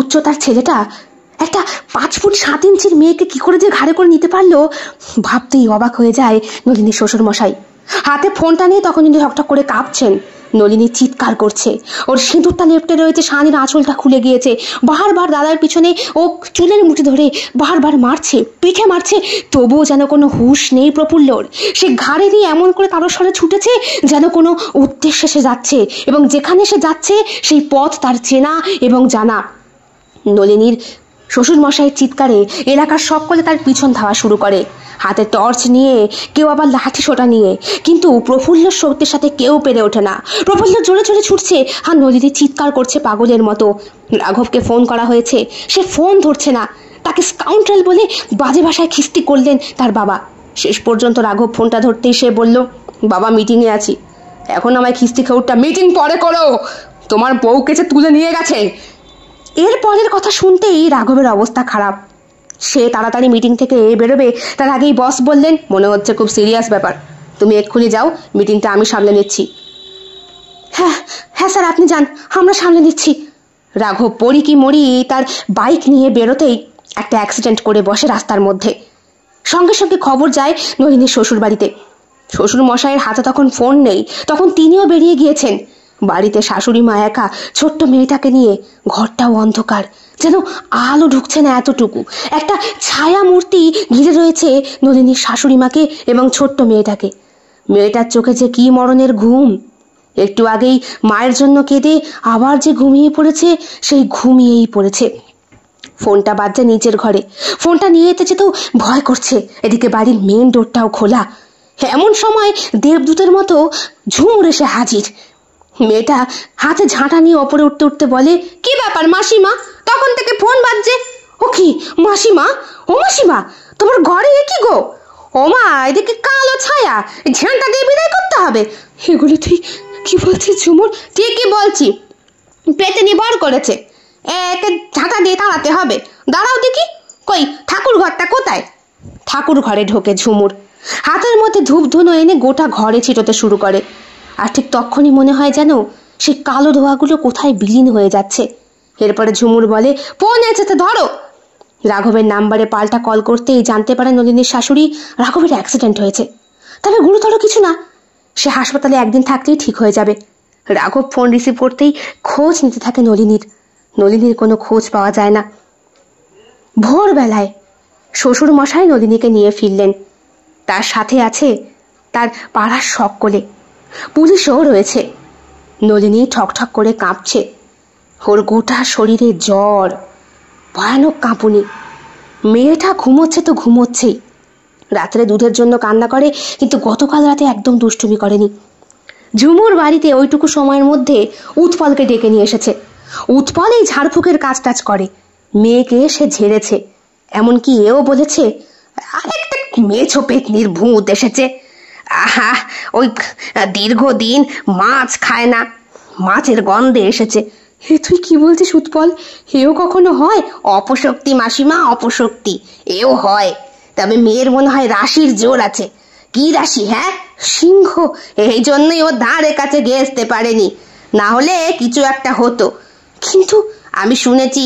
উচ্চতার ছেলেটা একটা 5 ফুট 7 ইঞ্চির মেয়েকে কি করে যে ঘাড়ে করে নিতে পারলো, ভাবতেই অবাক হয়ে যায় নলিনীর শ্বশুর মশাই। হাতে ফোনটা নিয়ে তখন কিন্তু ঠকঠক করে কাঁপছেন। নলিনী চিৎকার করছে, ওর সিঁদুরটা লেপটে রয়েছে, শাড়ির আঁচলটা খুলে গিয়েছে। বারবার দাদার পিছনে ও চুলের মুঠি ধরে বারবার মারছে, পিঠে মারছে, তবুও যেন কোনো হুঁশ নেই প্রফুল্লর। সে ঘাড়ে দিয়ে এমন করে তারস্বরে ছুটেছে যেন কোনো উদ্দেশ্যে সে যাচ্ছে, এবং যেখানে সে যাচ্ছে সেই পথ তার চেনা এবং জানা। নলিনীর শ্বশুর মশাইয়ের চিৎকারে এলাকার সকলে তার পিছন ধাওয়া শুরু করে, হাতে টর্চ নিয়ে, কেউ আবার লাঠি সোটা নিয়ে। কিন্তু প্রফুল্লর শক্তির সাথে কেউ পেরে ওঠে না। প্রফুল্ল জোরে জোরে ছুটছে, আর নলিনী চিৎকার করছে পাগলের মতো। রাঘবকে ফোন করা হয়েছে, সে ফোন ধরছে না। তাকে স্কাউন্ড্রেল বলে বাজে ভাষায় খিস্তি করলেন তার বাবা। শেষ পর্যন্ত রাঘব ফোনটা ধরতেই সে বলল, বাবা মিটিংয়ে আছি, এখন আমায় খিস্তি খেউরটা মিটিং পরে করো, তোমার বউকে যে তুলে নিয়ে গেছে। এর পরের কথা শুনতেই রাঘবের অবস্থা খারাপ। সে তাড়াতাড়ি মিটিং থেকে বেরোবে তার আগেই বস বললেন, মনে হচ্ছে খুব সিরিয়াস ব্যাপার, তুমি এক্ষুনি যাও, মিটিংটা আমি সামলে নিচ্ছি। হ্যাঁ স্যার, আপনি যান, আমরা সামলে নিচ্ছি। রাঘব পড়ি কি মরি তার বাইক নিয়ে বেরোতেই একটা অ্যাক্সিডেন্ট করে বসে রাস্তার মধ্যে। সঙ্গে সঙ্গে খবর যায় নলিনীর শ্বশুর বাড়িতে। শ্বশুর মশাইয়ের হাতে তখন ফোন নেই, তখন তিনিও বেরিয়ে গিয়েছেন। বাড়িতে শাশুড়ি মা একা ছোট্ট মেয়েটাকে নিয়ে, ঘরটাও অন্ধকার, যেন আলো ঢুকছে না এতটুকু। একটা ছায়া মূর্তি ঘিরে রয়েছে নলিনীর শাশুড়ি মাকে এবং ছোট্ট মেয়েটাকে। মেয়েটার চোখে যে কি মরণের ঘুম! একটু আগেই মায়ের জন্য কেঁদে আবার যে ঘুমিয়ে পড়েছে, সেই ঘুমিয়েই পড়েছে। ফোনটা বাজছে নিচের ঘরে, ফোনটা নিয়ে যেতে যেতেও ভয় করছে। এদিকে বাড়ির মেন ডোরটাও খোলা। এমন সময় দেবদূতের মতো ঝুমুর এসে হাজির। মেয়েটা হাতে ঝাঁটা নিয়ে ওপরে উঠতে উঠতে বলে, কি ব্যাপার মাসিমা, তখন থেকে ফোন বাজছে। ও কি মাসিমা, ও মাসিমা, তোমার ঘরে এ কি গো? ও মা, এদিকে কালো ছায়া, ঝাঁটা দিয়ে বিদায় করতে হবে। এগুলো তুই কি বলছিস ঝুমুর? ঠিকই বলছি, পেটে নিবার করেছে, একে ঝাঁটা দিয়ে তাড়াতে হবে। দাঁড়াও দেখি, কই ঠাকুর ঘরটা কোথায়? ঠাকুর ঘরে ঢোকে ঝুমুর, হাতের মধ্যে ধূপ ধুনো এনে গোটা ঘরে ছিটোতে শুরু করে। আর ঠিক তখনই মনে হয় যেন সেই কালো ধোঁয়াগুলো কোথায় বিলীন হয়ে যাচ্ছে। এরপরে ঝুমুর বলে, ফোন এসেছে ধরো। রাঘবের নাম্বারে পাল্টা কল করতেই জানতে পারে নলিনীর শাশুড়ি রাঘবের অ্যাক্সিডেন্ট হয়েছে। তবে গুরুতর কিছু না, সে হাসপাতালে একদিন থাকলেই ঠিক হয়ে যাবে। রাঘব ফোন রিসিভ করতেই খোঁজ নিতে থাকে নলিনীর কোনো খোঁজ পাওয়া যায় না। ভোরবেলায় শ্বশুর মশাই নলিনীকে নিয়ে ফিরলেন। তার সাথে আছে তার পাড়ার সকলে, পুলিশও রয়েছে। নলিনী ঠকঠক করে কাঁপছে, ওর গোটা শরীরে জ্বর, ভয়ানক কাঁপুনি। মেয়েটা ঘুমোচ্ছে তো ঘুমোচ্ছেই, রাত্রে দুধের জন্য কান্না করে, কিন্তু গতকাল রাতে একদম দুষ্টুমি করেনি। ঝুমুর বাড়িতে ওইটুকু সময়ের মধ্যে উৎপলকে ডেকে নিয়ে এসেছে। উৎপল এই ঝাড়ফুঁকের কাজ টাজ করে, মেয়েকে সে ঝেড়েছে। এমনকি এও বলেছে আরেকটা মেছো পেতনির ভূত এসেছে, আহা ওই দীর্ঘদিন মাছ খায় না, মাছের গন্ধে এসেছে। হে তুই কি বলছিস উৎপল, এও কখনো হয়? অপশক্তি মাসিমা, অপশক্তি, এও হয়। তবে মেয়ের মনে হয় রাশির জোর আছে। কি রাশি? হ্যাঁ, সিংহ। এই জন্যই ও ধারে কাছে ঘেঁষতে পারেনি, না হলে কিছু একটা হতো। কিন্তু আমি শুনেছি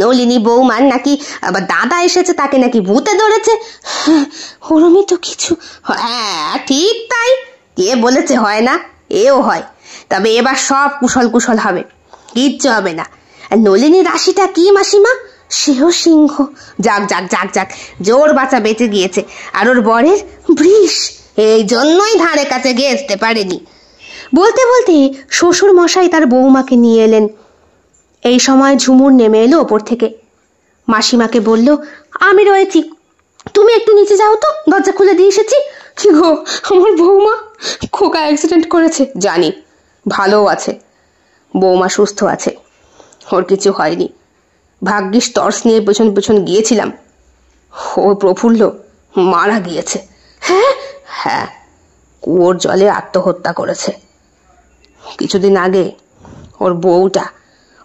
নলিনী বৌমার নাকি আবার দাদা এসেছে, তাকে নাকি ভূতে ধরেছে। হ্যাঁ, ওরমই তো কিছু। হ্যাঁ ঠিক তাই, কে বলেছে হয় না? এও হয়। তবে এবার সব কুশল কুশল হবে, কিচ্ছু হবে না। নলিনী রাশিটা কি মাসিমা? সেও সিংহ। যাক যাক যাক যাক, জোর বাঁচা বেঁচে গিয়েছে। আর ওর বরের বৃষ, এই জন্যই ধারে কাছে ঘেঁষতে পারেনি। বলতে বলতে শ্বশুর মশাই তার বৌমাকে নিয়ে এলেন। এই সময় ঝুমুর নেমে এলো ওপর থেকে। মাসিমাকে বলল, আমি রয়েছি, তুমি একটু নিচে যাও তো, দরজা খুলে দিয়ে এসেছি। কি গো, আমার বৌমা? খোকা অ্যাক্সিডেন্ট করেছে। জানি, ভালোও আছে, বৌমা সুস্থ আছে, ওর কিছু হয়নি। ভাগ্যিস টর্চ নিয়ে পেছন পেছন গিয়েছিলাম, ও প্রফুল্ল মারা গিয়েছে। হ্যাঁ হ্যাঁ, কুয়োর জলে আত্মহত্যা করেছে। কিছুদিন আগে ওর বউটা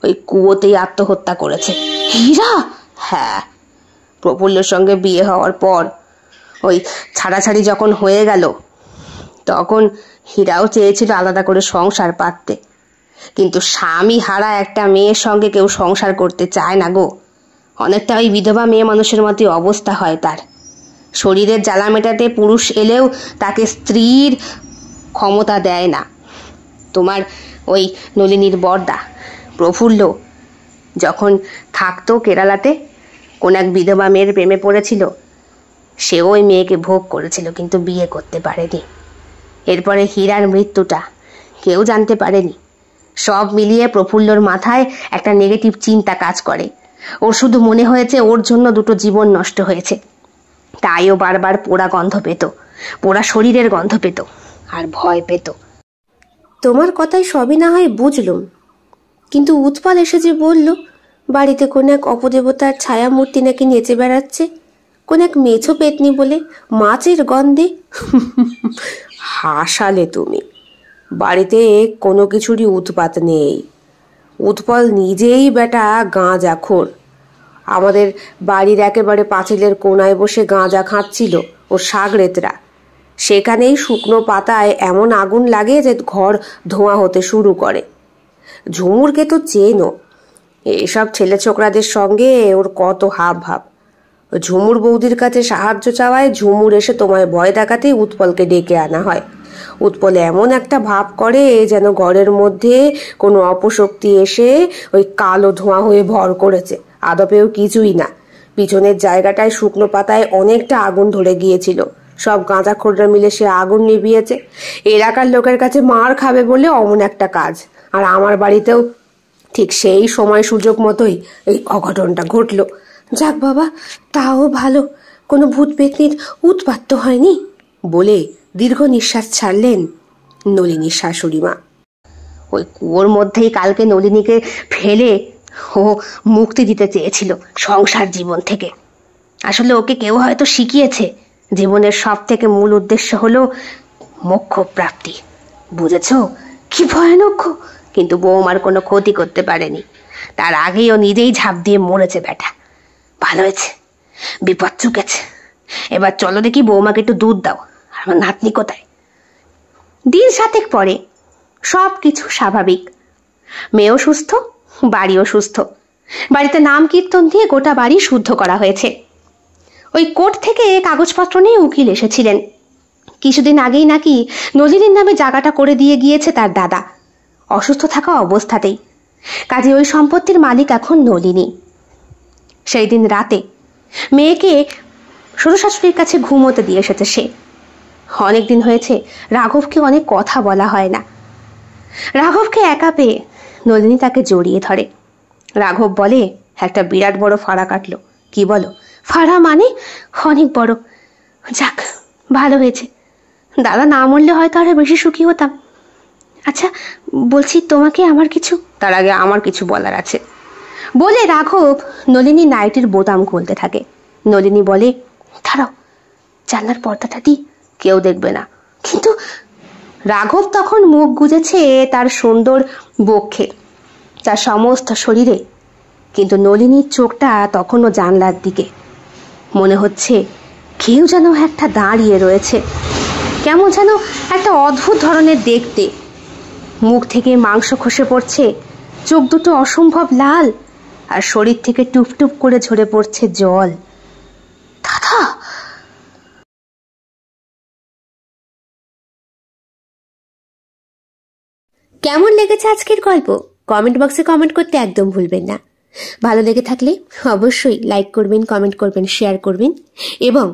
ওই কুয়োতেই আত্মহত্যা করেছে। হীরা? হ্যাঁ, প্রফুল্লের সঙ্গে বিয়ে হওয়ার পর ওই ছাড়াছাড়ি যখন হয়ে গেল, তখন হীরাও চেয়েছিল আলাদা করে সংসার পাততে, কিন্তু স্বামী হারা একটা মেয়ের সঙ্গে কেউ সংসার করতে চায় না গো। অনেকটা ওই বিধবা মেয়ে মানুষের মতোই অবস্থা হয় তার। শরীরের জ্বালা মেটাতে পুরুষ এলেও তাকে স্ত্রীর ক্ষমতা দেয় না। তোমার ওই নলিনীর বরদা প্রফুল্ল যখন থাকতো কেরালাতে, কোন এক বিধবা মেয়ের প্রেমে পড়েছিল। সে ওই মেয়েকে ভোগ করেছিল, কিন্তু বিয়ে করতে পারেনি। এরপরে হীরার মৃত্যুটা কেউ জানতে পারেনি। সব মিলিয়ে প্রফুল্লর মাথায় একটা নেগেটিভ চিন্তা কাজ করে। ওর শুধু মনে হয়েছে ওর জন্য দুটো জীবন নষ্ট হয়েছে। তাই ও বারবার পোড়া গন্ধ পেত, পোড়া শরীরের গন্ধ পেত, আর ভয় পেত। তোমার কথাই সবই না হয় বুঝলুম, কিন্তু উৎপল এসে যে বলল বাড়িতে কোন এক অপদেবতার ছায়া মূর্তি নাকি নেচে বেড়াচ্ছে, কোন এক মেছো পেতনি বলে, মাছের গন্ধে। হাসালে তুমি। বাড়িতে কোনো কিছুরই উৎপাত নেই। উৎপল নিজেই বেটা গাঁজাখোর। আমাদের বাড়ির একেবারে পাঁচিলের কোনায় বসে গাঁজা খাচ্ছিল ও সাগরেতরা। সেখানেই শুকনো পাতায় এমন আগুন লাগে যে ঘর ধোঁয়া হতে শুরু করে। ঝুমুরকে তো চেনো, এসব ছেলে ছোকরাদের সঙ্গে ওর কত হাব ভাব। ঝুমুর বৌদির কাছে সাহায্য চাওয়ায় ঝুমুর এসে তোমায় ভয় দেখাতেই উৎপলকে ডেকে আনা হয়। উৎপল এমন একটা ভাব করে যেন ঘরের মধ্যে কোনো অপশক্তি এসে ওই কালো ধোঁয়া হয়ে ভর করেছে। আদপেও কিছুই না। পিছনের জায়গাটায় শুকনো পাতায় অনেকটা আগুন ধরে গিয়েছিল। সব গাঁজাখোররা মিলে সে আগুন নিভিয়েছে। এলাকার লোকের কাছে মার খাবে বলে অমন একটা কাজ। আর আমার বাড়িতেও ঠিক সেই সময় সুযোগ মতোই এই অঘটনটা ঘটল। যাক বাবা, তাও ভালো, কোনো ভূত পেতনির উৎপাত তো হয়নি বলে দীর্ঘ নিঃশ্বাস ছাড়লেন নলিনীর শাশুড়ি মা। ওই কুয়োর মধ্যেই কালকে নলিনীকে ফেলে ও মুক্তি দিতে চেয়েছিল সংসার জীবন থেকে। আসলে ওকে কেউ হয়তো শিখিয়েছে জীবনের সব থেকে মূল উদ্দেশ্য হলো মোক্ষ প্রাপ্তি। বুঝেছ কি ভয়ানক? কিন্তু বৌমার কোনো ক্ষতি করতে পারেনি। তার আগেই ও নিজেই ঝাঁপ দিয়ে মরেছে বেটা। ভালো হয়েছে, বিপদ চুকেছে। এবার চলো দেখি বৌমাকে একটু দুধ দাও। আমার নাতনি কোথায়? দিন 7 পরে সব কিছু স্বাভাবিক। মেয়েও সুস্থ, বাড়িও সুস্থ। বাড়িতে নাম কীর্তন দিয়ে গোটা বাড়ি শুদ্ধ করা হয়েছে। ওই কোর্ট থেকে কাগজপত্র নিয়ে উকিল এসেছিলেন। কিছুদিন আগেই নাকি নলিনীর নামে জায়গাটা করে দিয়ে গিয়েছে তার দাদা, অসুস্থ থাকা অবস্থাতেই। কাজে ওই সম্পত্তির মালিক এখন নলিনী। সেই দিন রাতে মেয়েকে শ্বশুর শাশুড়ির কাছে ঘুমোতে দিয়ে এসেছে সে। অনেকদিন হয়েছে রাঘবকে অনেক কথা বলা হয় না। রাঘবকে একা পেয়ে নলিনী তাকে জড়িয়ে ধরে। রাঘব বলে, একটা বিরাট বড় ফাড়া কাটলো। কি বলো? ফাড়া মানে? অনেক বড়। যাক, ভালো হয়েছে। দাদা না মরলে হয়তো আরো বেশি সুখী হতাম। আচ্ছা বলছি, তোমাকে আমার কিছু, তার আগে আমার কিছু বলার আছে বলে রাঘব নলিনী নাইটির বোতাম খুলতে থাকে। নলিনী বলে, দাঁড়াও, জানলার পর্দাটা দি, কেউ দেখবে না। কিন্তু রাঘব তখন মুখ গুজেছে তার সুন্দর বক্ষে, তার সমস্ত শরীরে, কিন্তু নলিনীর চোখটা তখনও জানলার দিকে। মনে হচ্ছে কেউ যেন একটা দাঁড়িয়ে রয়েছে, কেমন যেন একটা অদ্ভুত ধরনের দেখতে। মুখ থেকে মাংস খসে পড়ছে, চোখ দুটো অসম্ভব লাল, আর শরীর থেকে টুপটুপ করে ঝরে পড়ছে জল। দাদা! কেমন লেগেছে আজকের গল্প কমেন্ট বক্সে কমেন্ট করতে একদম ভুলবেন না। ভালো লেগে থাকলে অবশ্যই লাইক করবেন, কমেন্ট করবেন, শেয়ার করবেন এবং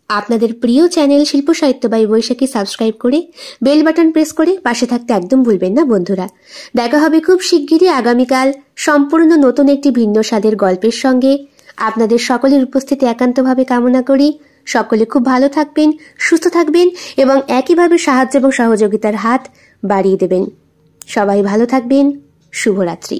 আপনাদের প্রিয় চ্যানেল শিল্প সাহিত্য বাই বৈশাখী সাবস্ক্রাইব করে বেল বাটন প্রেস করে পাশে থাকতে একদম ভুলবেন না বন্ধুরা। দেখা হবে খুব শিগগিরই আগামীকাল সম্পূর্ণ নতুন একটি ভিন্ন স্বাদের গল্পের সঙ্গে। আপনাদের সকলের উপস্থিতি একান্তভাবে কামনা করি। সকলে খুব ভালো থাকবেন, সুস্থ থাকবেন এবং একইভাবে সাহায্য এবং সহযোগিতার হাত বাড়িয়ে দেবেন। সবাই ভালো থাকবেন। শুভরাত্রি।